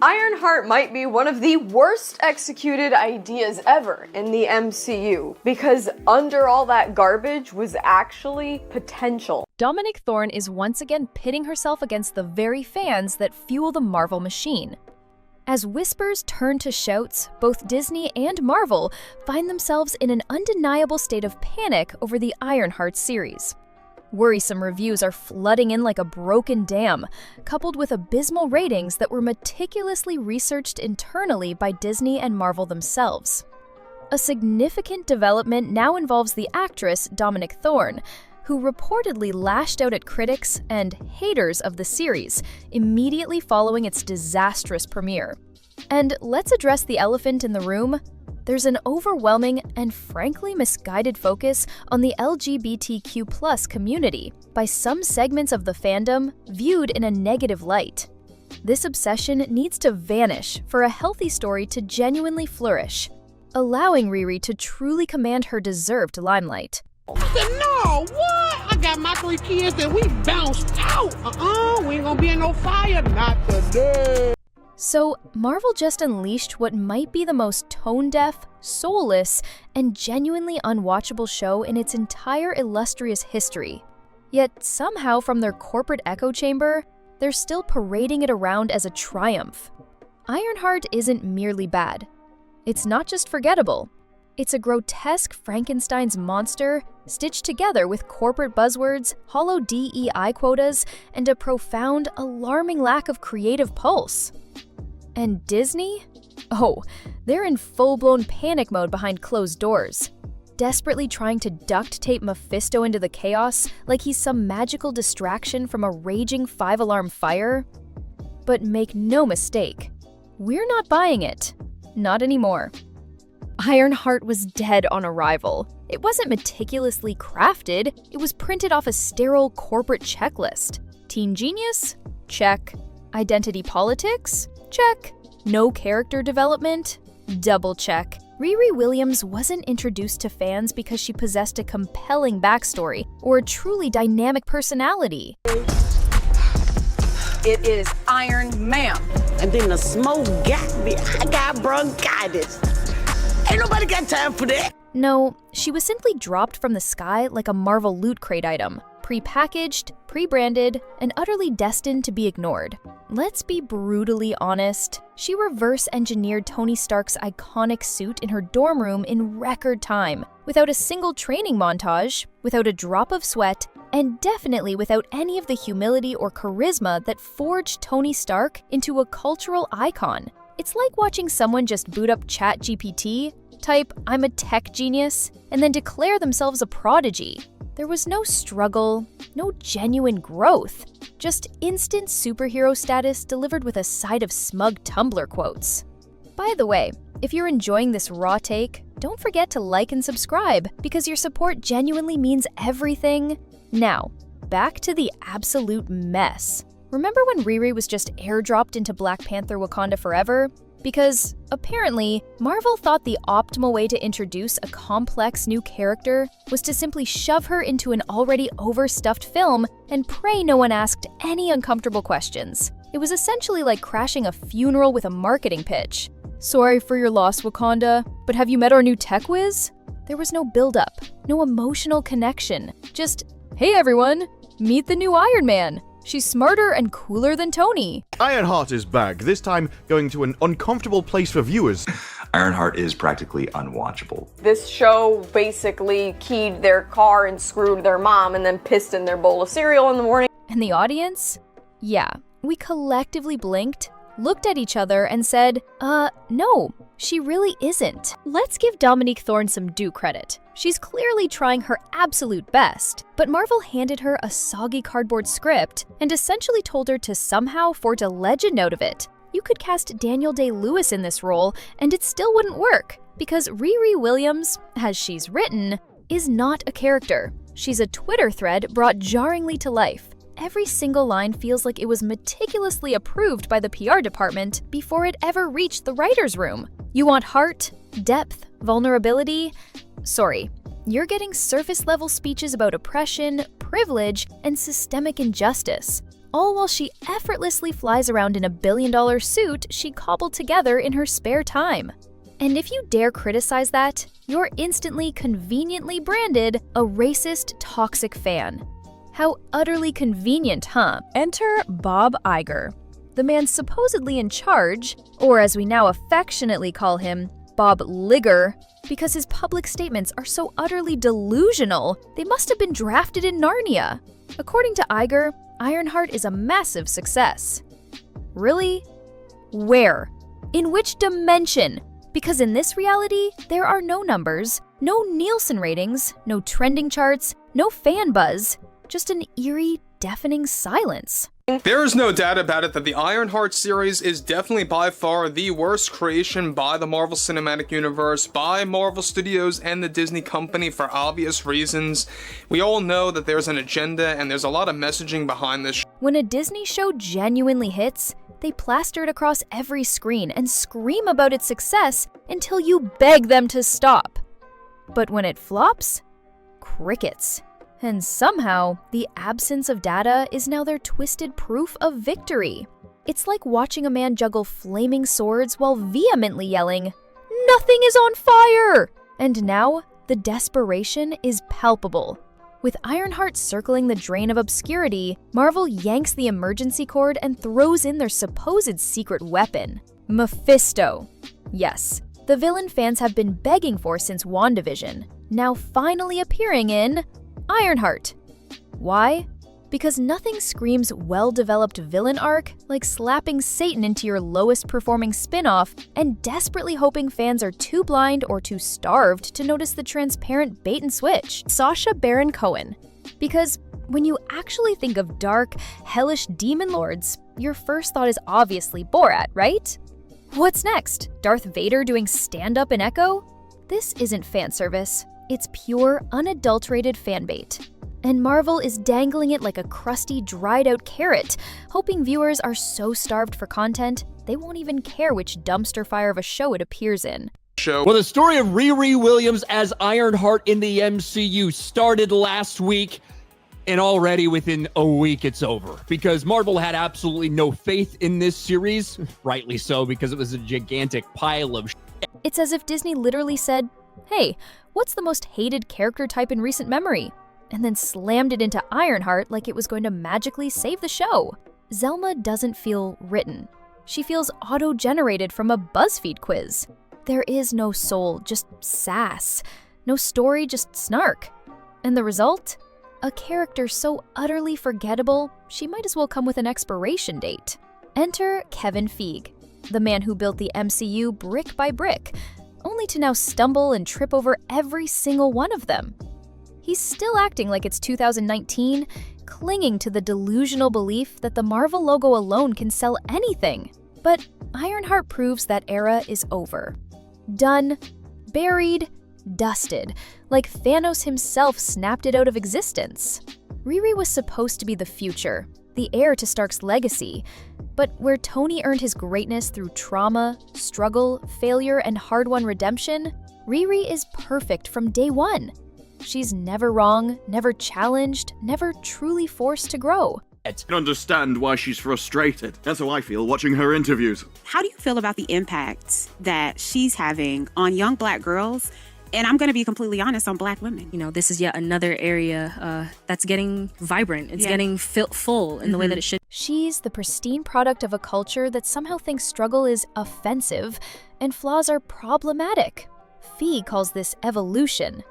Ironheart might be one of the worst executed ideas ever in the MCU, because under all that garbage was actually potential. Dominique Thorne is once again pitting herself against the very fans that fuel the Marvel machine. As whispers turn to shouts, both Disney and Marvel find themselves in an undeniable state of panic over the Ironheart series. Worrisome reviews are flooding in like a broken dam, coupled with abysmal ratings that were meticulously researched internally by Disney and Marvel themselves. A significant development now involves the actress Dominique Thorne, who reportedly lashed out at critics and haters of the series immediately following its disastrous premiere. And let's address the elephant in the room. There's an overwhelming and frankly misguided focus on the LGBTQ+ community by some segments of the fandom viewed in a negative light. This obsession needs to vanish for a healthy story to genuinely flourish, allowing Riri to truly command her deserved limelight. I said, no, what? I got my 3 kids and we bounced out. We ain't gonna be in no fire, not today. So, Marvel just unleashed what might be the most tone-deaf, soulless, and genuinely unwatchable show in its entire illustrious history. Yet, somehow from their corporate echo chamber, they're still parading it around as a triumph. Ironheart isn't merely bad. It's not just forgettable. It's a grotesque Frankenstein's monster stitched together with corporate buzzwords, hollow DEI quotas, and a profound, alarming lack of creative pulse. And Disney? Oh, they're in full-blown panic mode behind closed doors, desperately trying to duct tape Mephisto into the chaos like he's some magical distraction from a raging 5-alarm fire. But make no mistake, we're not buying it. Not anymore. Ironheart was dead on arrival. It wasn't meticulously crafted, it was printed off a sterile corporate checklist. Teen genius? Check. Identity politics? Check. No character development? Double check. Riri Williams wasn't introduced to fans because she possessed a compelling backstory or a truly dynamic personality. It is Iron Ma'am. And then the smoke got me. I got bronchitis. Ain't nobody got time for that. No, she was simply dropped from the sky like a Marvel Loot Crate item, pre-packaged, pre-branded, and utterly destined to be ignored. Let's be brutally honest, she reverse-engineered Tony Stark's iconic suit in her dorm room in record time, without a single training montage, without a drop of sweat, and definitely without any of the humility or charisma that forged Tony Stark into a cultural icon. It's like watching someone just boot up ChatGPT, type, "I'm a tech genius," and then declare themselves a prodigy. There was no struggle, no genuine growth, just instant superhero status delivered with a side of smug Tumblr quotes. By the way, if you're enjoying this raw take, don't forget to like and subscribe, because your support genuinely means everything. Now, back to the absolute mess. Remember when Riri was just airdropped into Black Panther Wakanda Forever? Because, apparently, Marvel thought the optimal way to introduce a complex new character was to simply shove her into an already overstuffed film and pray no one asked any uncomfortable questions. It was essentially like crashing a funeral with a marketing pitch. "Sorry for your loss, Wakanda, but have you met our new tech whiz?" There was no build-up, no emotional connection, just, "Hey everyone, meet the new Iron Man. She's smarter and cooler than Tony." Ironheart is back, this time going to an uncomfortable place for viewers. Ironheart is practically unwatchable. This show basically keyed their car and screwed their mom and then pissed in their bowl of cereal in the morning. And the audience? Yeah, we collectively blinked, looked at each other, and said, no, she really isn't. Let's give Dominique Thorne some due credit. She's clearly trying her absolute best, but Marvel handed her a soggy cardboard script and essentially told her to somehow forge a legend out of it. You could cast Daniel Day-Lewis in this role, and it still wouldn't work, because Riri Williams, as she's written, is not a character. She's a Twitter thread brought jarringly to life. Every single line feels like it was meticulously approved by the PR department before it ever reached the writer's room. You want heart, depth, vulnerability? Sorry, you're getting surface-level speeches about oppression, privilege, and systemic injustice. all while she effortlessly flies around in a billion-dollar suit she cobbled together in her spare time. And if you dare criticize that, you're instantly conveniently branded a racist, toxic fan. How utterly convenient, huh? Enter Bob Iger, the man supposedly in charge, or as we now affectionately call him, Bob Ligger, because his public statements are so utterly delusional, they must have been drafted in Narnia. According to Iger, Ironheart is a massive success. Really? Where? In which dimension? Because in this reality, there are no numbers, no Nielsen ratings, no trending charts, no fan buzz, just an eerie, deafening silence. There is no doubt about it that the Ironheart series is definitely by far the worst creation by the Marvel Cinematic Universe, by Marvel Studios and the Disney company for obvious reasons. We all know that there's an agenda and there's a lot of messaging behind this. When a Disney show genuinely hits, they plaster it across every screen and scream about its success until you beg them to stop. But when it flops, crickets. And somehow, the absence of data is now their twisted proof of victory. It's like watching a man juggle flaming swords while vehemently yelling, "Nothing is on fire!" And now, the desperation is palpable. With Ironheart circling the drain of obscurity, Marvel yanks the emergency cord and throws in their supposed secret weapon, Mephisto. Yes, the villain fans have been begging for since WandaVision, now finally appearing in Ironheart. Why? Because nothing screams well-developed villain arc like slapping Satan into your lowest performing spin-off and desperately hoping fans are too blind or too starved to notice the transparent bait and switch, Sacha Baron Cohen. Because when you actually think of dark, hellish demon lords, your first thought is obviously Borat, right? What's next? Darth Vader doing stand-up in Echo? This isn't fan service. It's pure, unadulterated fanbait. And Marvel is dangling it like a crusty, dried-out carrot, hoping viewers are so starved for content, they won't even care which dumpster fire of a show it appears in. Well, the story of Riri Williams as Ironheart in the MCU started last week, and already within a week it's over. Because Marvel had absolutely no faith in this series, rightly so, because it was a gigantic pile of shit. It's as if Disney literally said, "Hey, what's the most hated character type in recent memory?" and then slammed it into Ironheart like it was going to magically save the show. Zelma doesn't feel written. She feels auto-generated from a BuzzFeed quiz. There is no soul, just sass. No story, just snark. And the result? A character so utterly forgettable, she might as well come with an expiration date. Enter Kevin Feige, the man who built the MCU brick by brick, only to now stumble and trip over every single one of them. He's still acting like it's 2019, clinging to the delusional belief that the Marvel logo alone can sell anything. But Ironheart proves that era is over. Done, buried, dusted, like Thanos himself snapped it out of existence. Riri was supposed to be the future, the heir to Stark's legacy, but where Tony earned his greatness through trauma, struggle, failure, and hard-won redemption, Riri is perfect from day one. She's never wrong, never challenged, never truly forced to grow. I can understand why she's frustrated. That's how I feel watching her interviews. How do you feel about the impact that she's having on young Black girls? And I'm going to be completely honest, on Black women. You know, this is yet another area that's getting vibrant. It's getting full in the way that it should. She's the pristine product of a culture that somehow thinks struggle is offensive and flaws are problematic. Feige calls this evolution.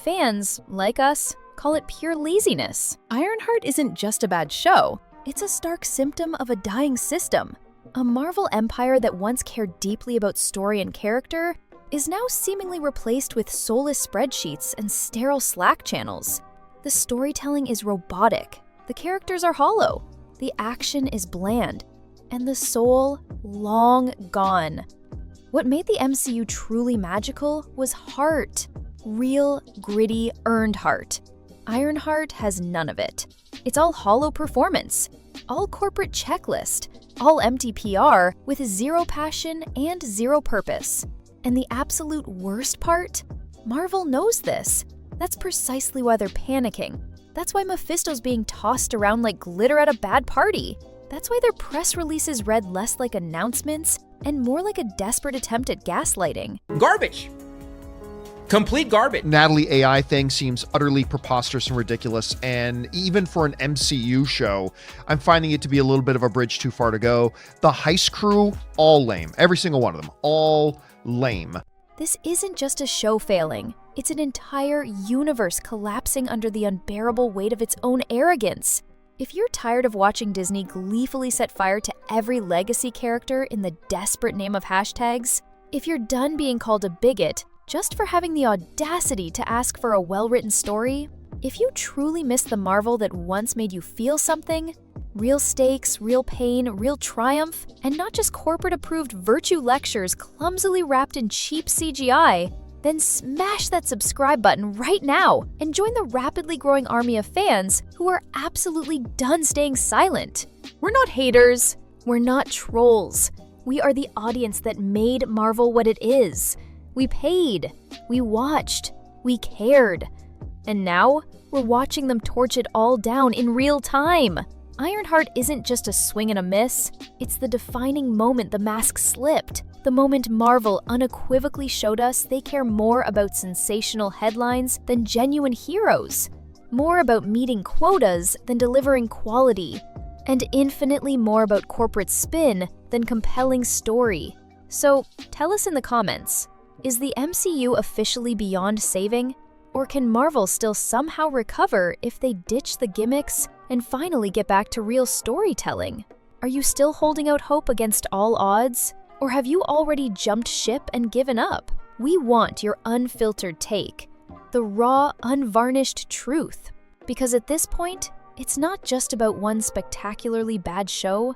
Fans, like us, call it pure laziness. Ironheart isn't just a bad show. It's a stark symptom of a dying system. A Marvel empire that once cared deeply about story and character is now seemingly replaced with soulless spreadsheets and sterile Slack channels. The storytelling is robotic, the characters are hollow, the action is bland, and the soul long gone. What made the MCU truly magical was heart. Real, gritty, earned heart. Ironheart has none of it. It's all hollow performance, all corporate checklist, all empty PR with zero passion and zero purpose. And the absolute worst part? Marvel knows this. That's precisely why they're panicking. That's why Mephisto's being tossed around like glitter at a bad party. That's why their press releases read less like announcements and more like a desperate attempt at gaslighting. Garbage. Complete garbage. Natalie AI thing seems utterly preposterous and ridiculous, and even for an MCU show, I'm finding it to be a little bit of a bridge too far to go. The heist crew, all lame. Every single one of them, all lame. This isn't just a show failing. It's an entire universe collapsing under the unbearable weight of its own arrogance. If you're tired of watching Disney gleefully set fire to every legacy character in the desperate name of hashtags, if you're done being called a bigot just for having the audacity to ask for a well-written story, if you truly miss the Marvel that once made you feel something, real stakes, real pain, real triumph, and not just corporate-approved virtue lectures clumsily wrapped in cheap CGI, then smash that subscribe button right now and join the rapidly growing army of fans who are absolutely done staying silent. We're not haters. We're not trolls. We are the audience that made Marvel what it is. We paid, we watched, we cared. And now, we're watching them torch it all down in real time. Ironheart isn't just a swing and a miss, it's the defining moment the mask slipped. The moment Marvel unequivocally showed us they care more about sensational headlines than genuine heroes, more about meeting quotas than delivering quality, and infinitely more about corporate spin than compelling story. So, tell us in the comments, is the MCU officially beyond saving? Or can Marvel still somehow recover if they ditch the gimmicks and finally get back to real storytelling? Are you still holding out hope against all odds? Or have you already jumped ship and given up? We want your unfiltered take, the raw, unvarnished truth. Because at this point, it's not just about one spectacularly bad show,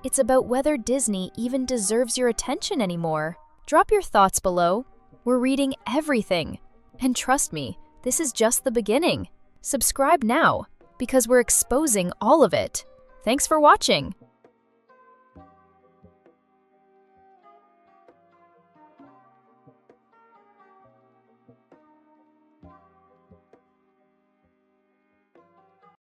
it's about whether Disney even deserves your attention anymore. Drop your thoughts below. We're reading everything. And trust me, this is just the beginning. Subscribe now, because we're exposing all of it. Thanks for watching.